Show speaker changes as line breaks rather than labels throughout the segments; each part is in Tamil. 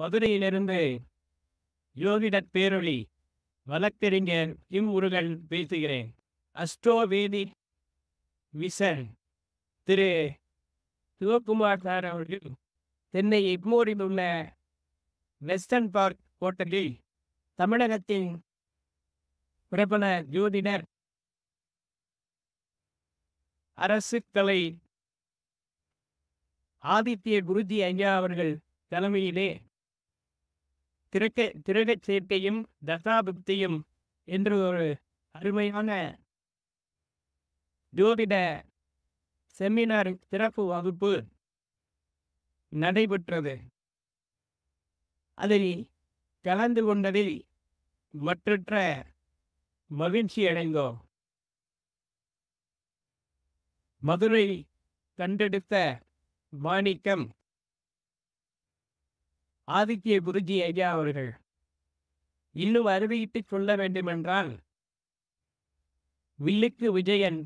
மதுரையிலிருந்து யோகிடர் பேரொளி வழக்கறிஞர் முருகன் பேசுகிறேன். அஸ்ட்ரோவேதி விசன் திரு சிவகுமார் சார் அவர்கள் சென்னை எக்மோரில் உள்ள வெஸ்டர்ன் பார்க் ஹோட்டலில் தமிழகத்தின் பிரபல ஜோதிடர் அரசு கலை ஆதித்ய குருஜி ஐயா அவர்கள் தலைமையிலே திரகச் சேர்க்கையும் தசாபுக்தியும் என்று ஒரு அருமையான ஜோதிட செமினார் சிறப்பு வகுப்பு நடைபெற்றது. அதில் கலந்து கொண்டதில் மற்றற்ற மகிழ்ச்சி அடைந்தோம். மதுரை கண்டெடுத்த மாணிக்கம் ஆதித்ய குருஜி ஐயா அவர்கள் இன்னும் அறிவித்து சொல்ல வேண்டுமென்றால், வில்லுக்கு விஜயன்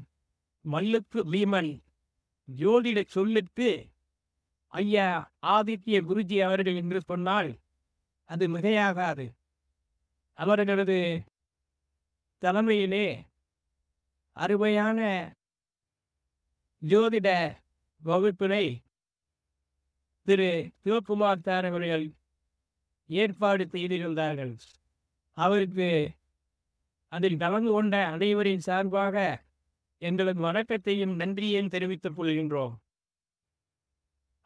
மல்லுக்கு பீமன் ஜோதிட சொல்லுக்கு ஐயா ஆதித்ய குருஜி அவர்கள் என்று சொன்னால் அது மிகையாகாது. அவர்களது தலைமையிலே அருமையான ஜோதிட வகுப்பினை திரு சிவகுமார் சார் அவர்கள் ஏற்பாடு செய்திருந்தார்கள். அவருக்கு அதில் கலந்து கொண்ட அனைவரின் சார்பாக எங்களது வணக்கத்தையும் நன்றியையும் தெரிவித்துக் கொள்கின்றோம்.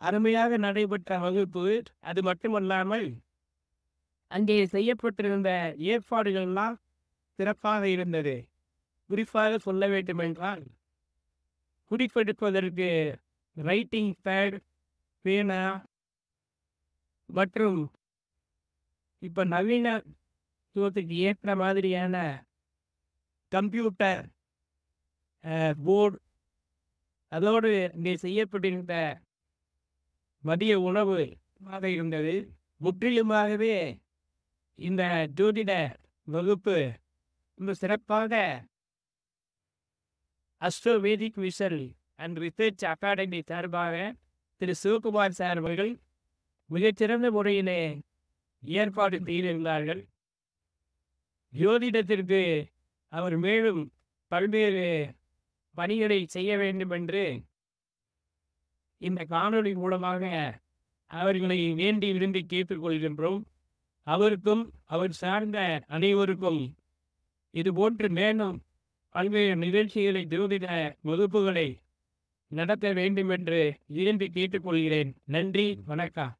அருமையாக நடைபெற்ற வகுப்பு. அது மட்டுமல்லாமல் அங்கே செய்யப்பட்டிருந்த ஏற்பாடுகள்லாம் சிறப்பாக இருந்தது. குறிப்பாக சொல்ல வேண்டுமென்றால், குறிப்பெடுப்பதற்கு ரைட்டிங் பேட், பேனா மற்றும் இப்போ நவீன த்துவத்துக்கு ஏற்ற மாதிரியான கம்ப்யூட்டர் போர்டு, அதோடு இங்கே செய்யப்பட்டிருந்த மதிய உணவு இருந்தது. முற்றிலுமாகவே இந்த ஜோதிட வகுப்பு ரொம்ப சிறப்பாக அஸ்ட்ரோவேதிக் விஷன் அண்ட் ரிசர்ச் அகாடமி சார்பாக திரு சிவகுமார் சார் அவர்கள் மிகச்சிறந்த முறையிலே ஏற்பாடு செய்திருந்தார்கள். ஜோதிடத்திற்கு அவர் மேலும் பல்வேறு பணிகளை செய்ய வேண்டும் என்று இந்த காணொளி மூலமாக அவர்களை வேண்டி விரும்பி கேட்டுக்கொள்கின்றோம். அவருக்கும் அவர் சார்ந்த அனைவருக்கும் இதுபோன்று மேலும் பல்வேறு நிகழ்ச்சிகளை, ஜோதிட வகுப்புகளை நடத்த வேண்டும் என்று விரும்பி கேட்டுக்கொள்கிறேன். நன்றி, வணக்கம்.